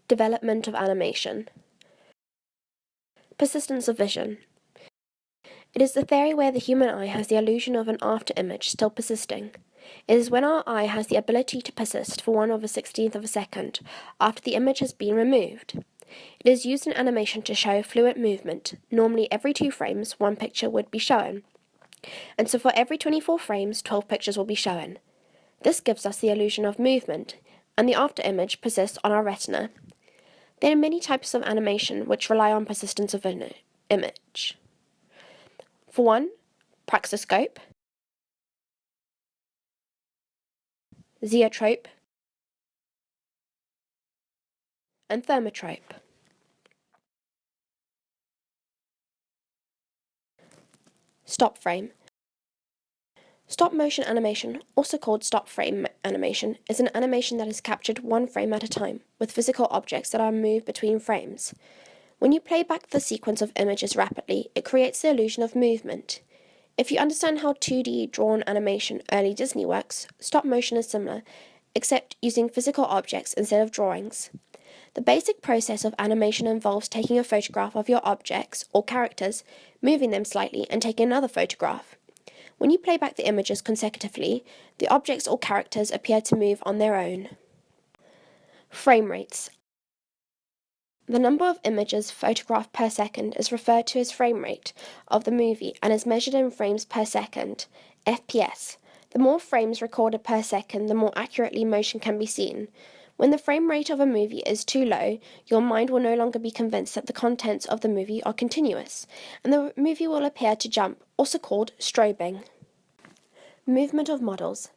Development of animation. Persistence of vision. It is the theory where the human eye has the illusion of an after-image still persisting. It is when our eye has the ability to persist for 1/16th of a second after the image has been removed. It is used in animation to show fluid movement. Normally every 2 frames, 1 picture would be shown. And so for every 24 frames, 12 pictures will be shown. This gives us the illusion of movement, and the after-image persists on our retina. There are many types of animation which rely on persistence of an image. For one, praxiscope, zoetrope, and thermotrope. Stop frame. Stop-motion animation, also called stop-frame animation, is an animation that is captured 1 frame at a time, with physical objects that are moved between frames. When you play back the sequence of images rapidly, it creates the illusion of movement. If you understand how 2D drawn animation early Disney works, stop-motion is similar, except using physical objects instead of drawings. The basic process of animation involves taking a photograph of your objects or characters, moving them slightly, and taking another photograph. When you play back the images consecutively, the objects or characters appear to move on their own. Frame rates. The number of images photographed per second is referred to as frame rate of the movie and is measured in frames per second, FPS. The more frames recorded per second, the more accurately motion can be seen. When the frame rate of a movie is too low, your mind will no longer be convinced that the contents of the movie are continuous, and the movie will appear to jump, also called strobing. Movement of models.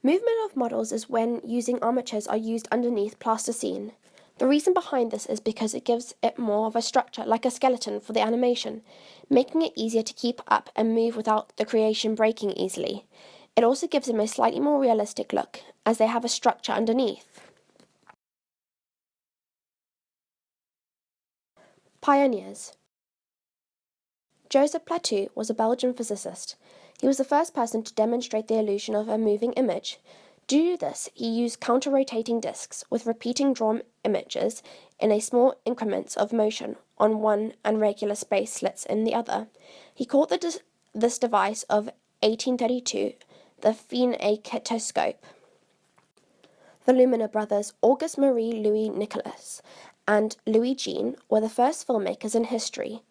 Movement of models is when using armatures are used underneath plasticine. The reason behind this is because it gives it more of a structure, like a skeleton, for the animation, making it easier to keep up and move without the creation breaking easily. It also gives them a slightly more realistic look, as they have a structure underneath. Pioneers. Joseph Plateau was a Belgian physicist. He was the first person to demonstrate the illusion of a moving image. Due to this, he used counter-rotating discs with repeating drawn images in a small increments of motion on one and regular space slits in the other. He called this device of 1832 the phenaketoscope. The Lumière brothers, Auguste Marie Louis Nicolas and Louis Jean, were the first filmmakers in history.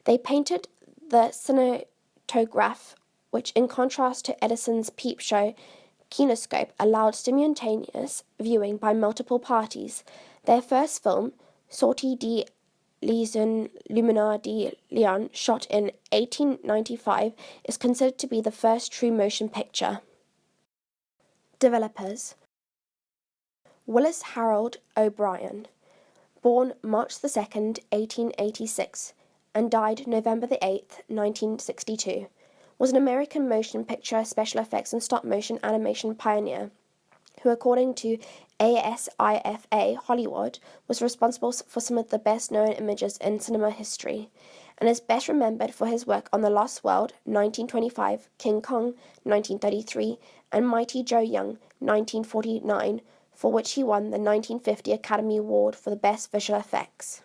They painted the cinematograph, which, in contrast to Edison's peep show kinescope, allowed simultaneous viewing by multiple parties. Their first film, Sortie de les Luminaires de Lyon, shot in 1895, is considered to be the first true motion picture. Developers. Willis Harold O'Brien, born March 2, 1886, and died November 8, 1962, was an American motion picture, special effects and stop-motion animation pioneer, who, according to ASIFA Hollywood, was responsible for some of the best-known images in cinema history, and is best remembered for his work on The Lost World, 1925, King Kong, 1933, and Mighty Joe Young, 1949, for which he won the 1950 Academy Award for the Best Visual Effects.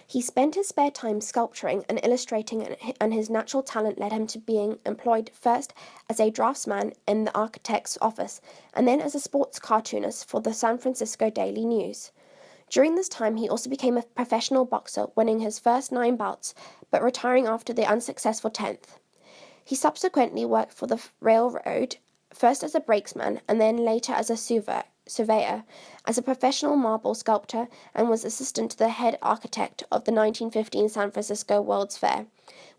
He spent his spare time sculpturing and illustrating, and his natural talent led him to being employed first as a draftsman in the architect's office, and then as a sports cartoonist for the San Francisco Daily News. During this time, he also became a professional boxer, winning his first 9 bouts, but retiring after the unsuccessful 10th. He subsequently worked for the railroad, first as a brakesman and then later as a surveyor, as a professional marble sculptor, and was assistant to the head architect of the 1915 San Francisco World's Fair,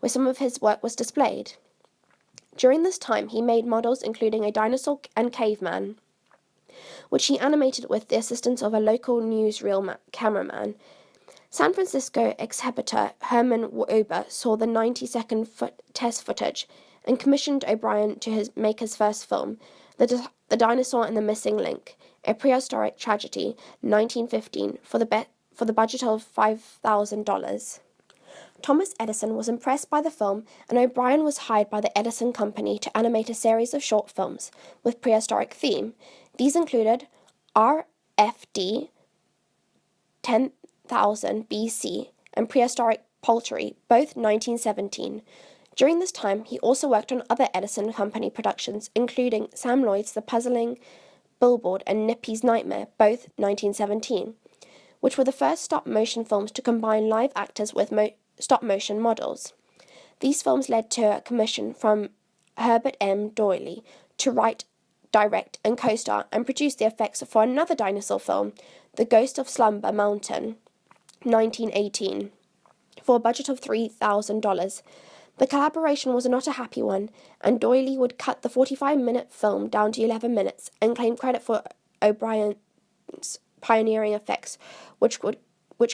where some of his work was displayed. During this time, he made models including a dinosaur and caveman, which he animated with the assistance of a local newsreel cameraman. San Francisco exhibitor Herman Ober saw the 90-second test footage and commissioned O'Brien to make his first film, The Dinosaur and the Missing Link, a prehistoric tragedy, 1915, for the budget of $5,000. Thomas Edison was impressed by the film, and O'Brien was hired by the Edison Company to animate a series of short films with prehistoric theme. These included RFD, 10,000 BC, and Prehistoric Poultry, both 1917. During this time, he also worked on other Edison Company productions, including Sam Lloyd's The Puzzling Billboard and Nippy's Nightmare, both 1917, which were the first stop-motion films to combine live actors with stop-motion models. These films led to a commission from Herbert M. Doyley to write, direct, and co-star and produce the effects for another dinosaur film, The Ghost of Slumber Mountain, 1918, for a budget of $3,000. The collaboration was not a happy one, and Doyley would cut the 45-minute film down to 11 minutes and claim credit for O'Brien's pioneering effects, which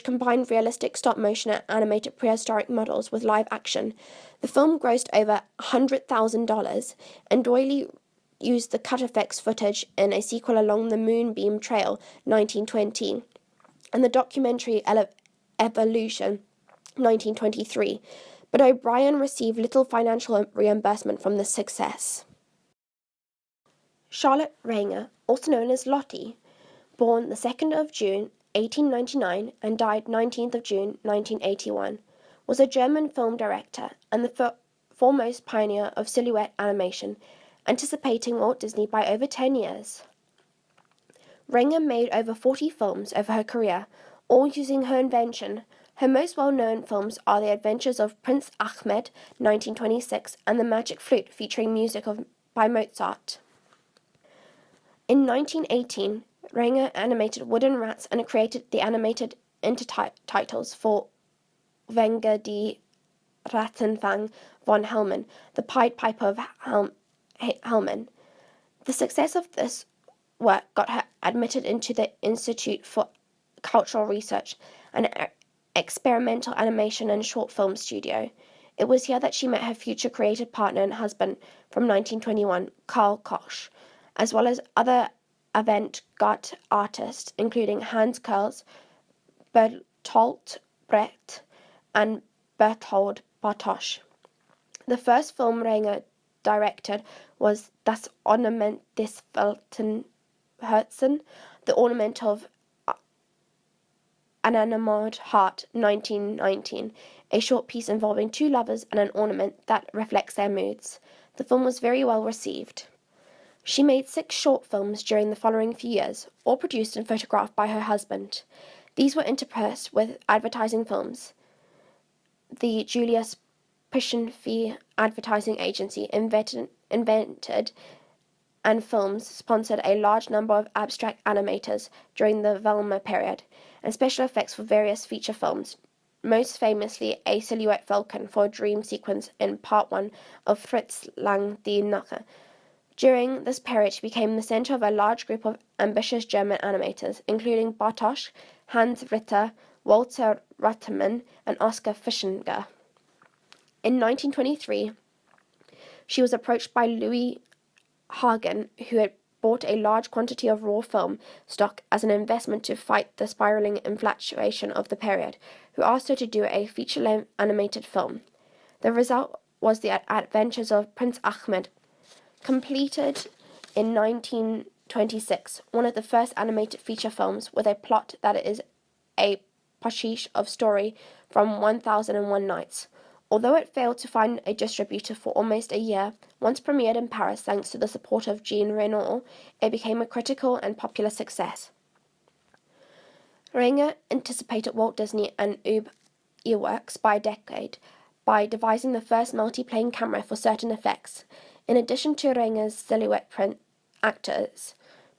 combined realistic stop-motion and animated prehistoric models with live action. The film grossed over $100,000, and Doyley used the cut effects footage in a sequel Along the Moonbeam Trail, 1920, and the documentary Evolution, 1923, but O'Brien received little financial reimbursement from this success. Charlotte Ranger, also known as Lottie, born the 2nd of June, 1899, and died 19th of June, 1981, was a German film director and the foremost pioneer of silhouette animation, anticipating Walt Disney by over 10 years. Ranger made over 40 films over her career, all using her invention. Her most well-known films are The Adventures of Prince Ahmed, 1926, and The Magic Flute, featuring music by Mozart. In 1918, Ranger animated Wooden Rats and created the animated intertitles for Wenger die Rattenfang von Helmen, The Pied Piper of Helmen. The success of this work got her admitted into the Institute for Cultural Research, an experimental animation and short film studio. It was here that she met her future creative partner and husband from 1921, Karl Koch, as well as other avant-garde artists, including Hans Kurls, Bertolt Brecht, and Berthold Bartosch. The first film Ranger directed was Das Ornament des Welten Herzen, The Ornament of an Enamored Heart, 1919, a short piece involving two lovers and an ornament that reflects their moods. The film was very well received. She made 6 short films during the following few years, all produced and photographed by her husband. These were interspersed with advertising films. The Julius Pishenfee Advertising Agency invented and films sponsored a large number of abstract animators during the Velma period, and special effects for various feature films, most famously a silhouette falcon for a dream sequence in Part 1 of Fritz Lang Die Nache. During this period, she became the center of a large group of ambitious German animators, including Bartosch, Hans Ritter, Walter Ruttmann, and Oskar Fischinger. In 1923, she was approached by Louis Hagen, who had bought a large quantity of raw film stock as an investment to fight the spiraling inflation of the period, who asked her to do a feature-length animated film. The result was The Adventures of Prince Ahmed, completed in 1926, one of the first animated feature films with a plot that is a pastiche of story from 1001 Nights. Although it failed to find a distributor for almost a year, once premiered in Paris thanks to the support of Jean Renoir, it became a critical and popular success. Ranger anticipated Walt Disney and Ub Iwerks by a decade by devising the first multi-plane camera for certain effects. In addition to Ranger's silhouette actors,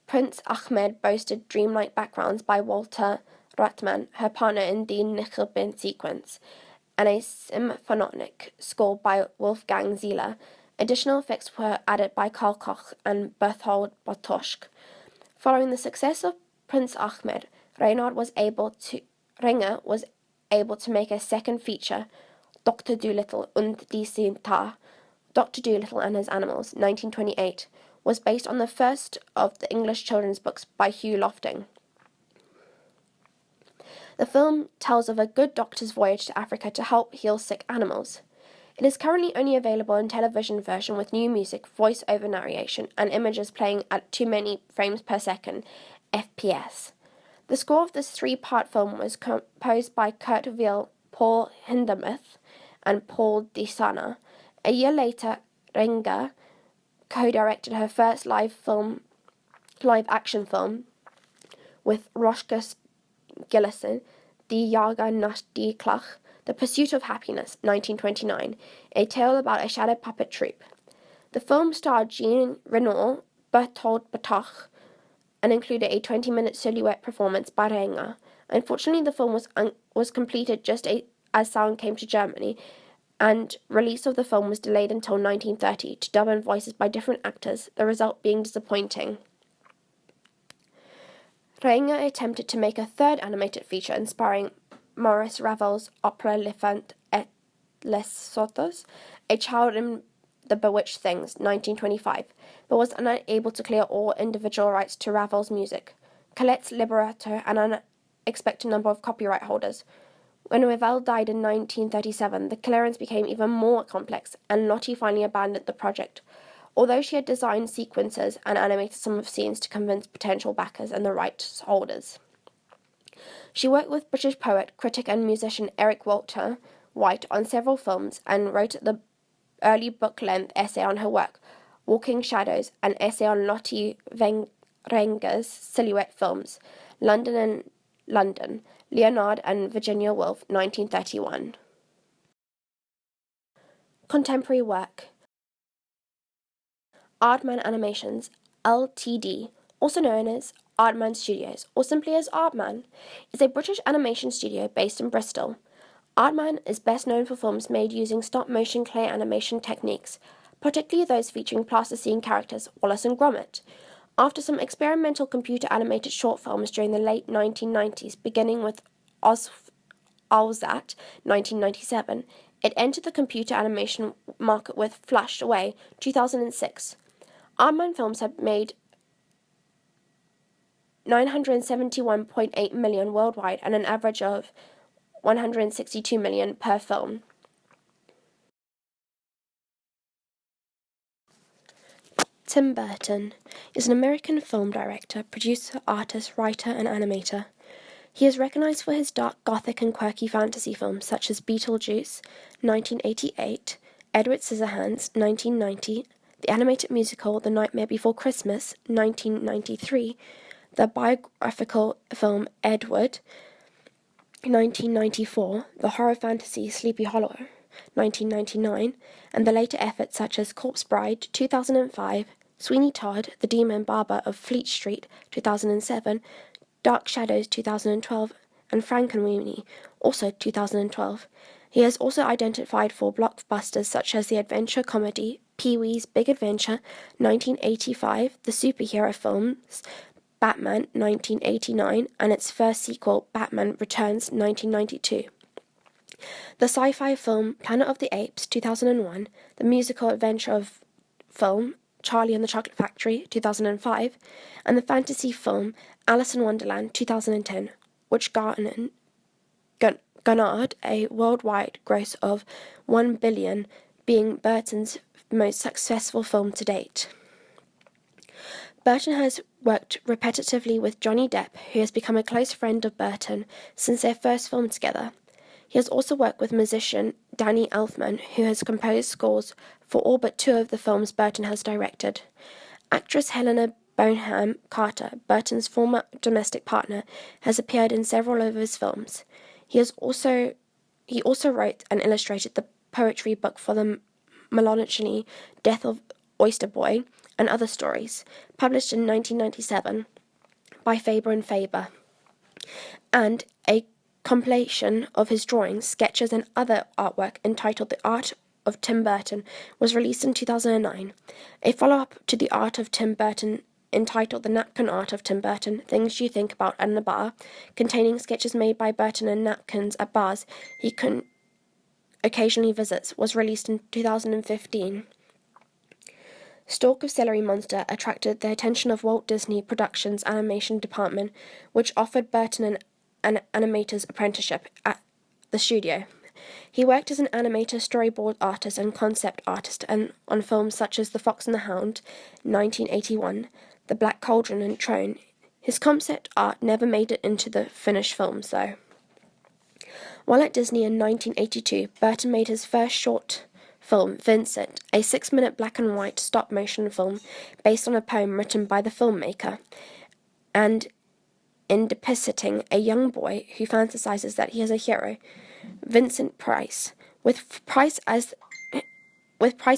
Prince Ahmed boasted dreamlike backgrounds by Walter Ruttmann, her partner in the Nickelbin sequence, and a symphonic score by Wolfgang Zieler. Additional effects were added by Karl Koch and Berthold Bartosch. Following the success of Prince Ahmed, Ranger was able to make a second feature, Dr. Dolittle und die Centaur, Dr. Dolittle and His Animals, 1928, was based on the first of the English children's books by Hugh Lofting. The film tells of a good doctor's voyage to Africa to help heal sick animals. It is currently only available in television version with new music, voice-over narration, and images playing at too many frames per second, FPS. The score of this three-part film was composed by Kurt Weill, Paul Hindemith, and Paul Di-Sana. A year later, Renger co-directed her first live-action film with Rutger Gillison, Die Jager nach die Klach, The Pursuit of Happiness, 1929, a tale about a shadow puppet troupe. The film starred Jean Reno, Bertolt Batoch, and included a 20-minute silhouette performance by Renger. Unfortunately, the film was completed just as sound came to Germany, and release of the film was delayed until 1930 to dub in voices by different actors, the result being disappointing. Renger attempted to make a third animated feature inspiring Maurice Ravel's opera L'Enfant et les Sottes, A Child in the Bewitched Things, 1925, but was unable to clear all individual rights to Ravel's music, Colette's libretto, and an unexpected number of copyright holders. When Ravel died in 1937, the clearance became even more complex, and Lotte finally abandoned the project, although she had designed sequences and animated some of the scenes to convince potential backers and the rights holders. She worked with British poet, critic and musician Eric Walter White on several films and wrote the early book-length essay on her work, Walking Shadows, an essay on Lotte Renger's silhouette films, London and London, Leonard and Virginia Woolf, 1931. Contemporary work. Aardman Animations, Ltd., also known as Aardman Studios, or simply as Aardman, is a British animation studio based in Bristol. Aardman is best known for films made using stop-motion clay animation techniques, particularly those featuring plasticine characters Wallace and Gromit. After some experimental computer-animated short films during the late 1990s, beginning with Owlsat, 1997, it entered the computer animation market with Flashed Away, 2006. Aardman films have made $971.8 million worldwide and an average of $162 million per film. Tim Burton is an American film director, producer, artist, writer, and animator. He is recognized for his dark, gothic, and quirky fantasy films such as Beetlejuice, 1988, Edward Scissorhands, 1990, the animated musical The Nightmare Before Christmas, 1993, the biographical film Edward, 1994, the horror fantasy Sleepy Hollow, 1999, and the later efforts such as Corpse Bride, 2005, Sweeney Todd, The Demon Barber of Fleet Street, 2007, Dark Shadows, 2012, and Frankenweenie, also 2012. He has also identified for blockbusters such as the adventure comedy Pee-wee's Big Adventure, 1985, the superhero films Batman, 1989, and its first sequel, Batman Returns, 1992. The sci-fi film Planet of the Apes, 2001, the musical adventure of film Charlie and the Chocolate Factory, 2005, and the fantasy film Alice in Wonderland, 2010, which garnered a worldwide gross of $1 billion, being Burton's most successful film to date. Burton has worked repetitively with Johnny Depp, who has become a close friend of Burton since their first film together. He has also worked with musician Danny Elfman, who has composed scores for all but two of the films Burton has directed. Actress Helena Bonham Carter, Burton's former domestic partner, has appeared in several of his films. He also wrote and illustrated the poetry book for the Melancholy Death of Oyster Boy and Other Stories, published in 1997 by Faber and Faber, and a compilation of his drawings, sketches, and other artwork entitled The Art of Tim Burton was released in 2009. A follow-up to The Art of Tim Burton entitled The Napkin Art of Tim Burton, Things You Think About at a Bar, containing sketches made by Burton and napkins at bars he occasionally visits, was released in 2015. Stalk of Celery Monster attracted the attention of Walt Disney Productions' animation department, which offered Burton an animator's apprenticeship at the studio. He worked as an animator, storyboard artist, and concept artist on films such as The Fox and the Hound, 1981, The Black Cauldron and Throne, His concept art never made it into the finished films, though. While at Disney in 1982, Burton made his first short film, Vincent, a 6-minute black-and-white stop-motion film based on a poem written by the filmmaker, and in depicting a young boy who fantasizes that he is a hero, Vincent Price. With Price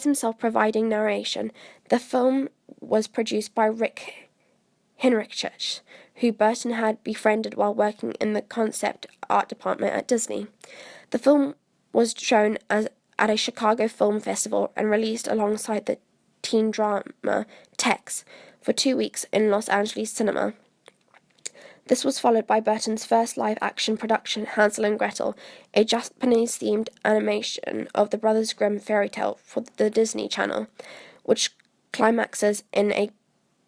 himself providing narration, the film was produced by Rick Henrichs, who Burton had befriended while working in the concept art department at Disney. The film was shown at a Chicago Film Festival and released alongside the teen drama Tex for 2 weeks in Los Angeles cinema. This was followed by Burton's first live-action production, Hansel and Gretel, a Japanese-themed animation of the Brothers Grimm fairy tale for the Disney Channel, which climaxes in a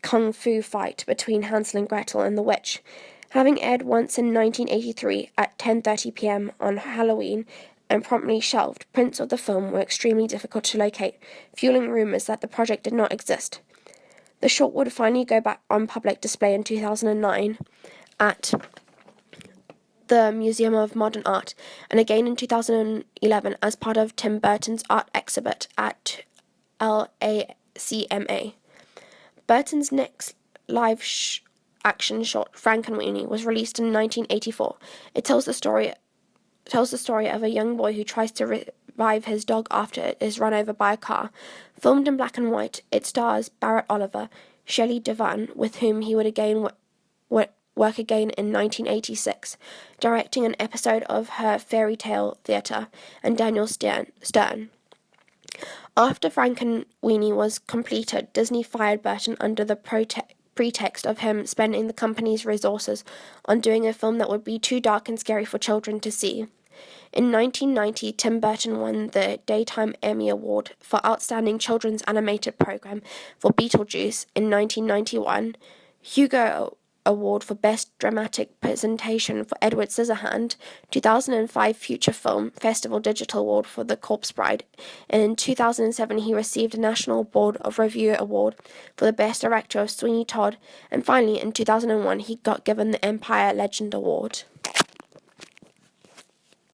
kung fu fight between Hansel and Gretel and the witch. Having aired once in 1983 at 10:30 p.m. on Halloween and promptly shelved, prints of the film were extremely difficult to locate, fueling rumours that the project did not exist. The short would finally go back on public display in 2009 at the Museum of Modern Art, and again in 2011 as part of Tim Burton's art exhibit at LACMA. Burton's next live-action short, Frankenweenie, was released in 1984. It tells the story of a young boy who tries to revive his dog after it is run over by a car. Filmed in black and white, it stars Barrett Oliver, Shelley Duvall, with whom he would again work again in 1986, directing an episode of her Fairy Tale Theatre, and Daniel Stern. After Frankenweenie was completed, Disney fired Burton under the pretext of him spending the company's resources on doing a film that would be too dark and scary for children to see. In 1990, Tim Burton won the Daytime Emmy Award for Outstanding Children's Animated Program for Beetlejuice in 1991, Hugo Award for Best Dramatic Presentation for Edward Scissorhands, 2005 Future Film Festival Digital Award for The Corpse Bride, and in 2007 he received a National Board of Review Award for the Best Director of Sweeney Todd, and finally in 2001 he got given the Empire Legend Award.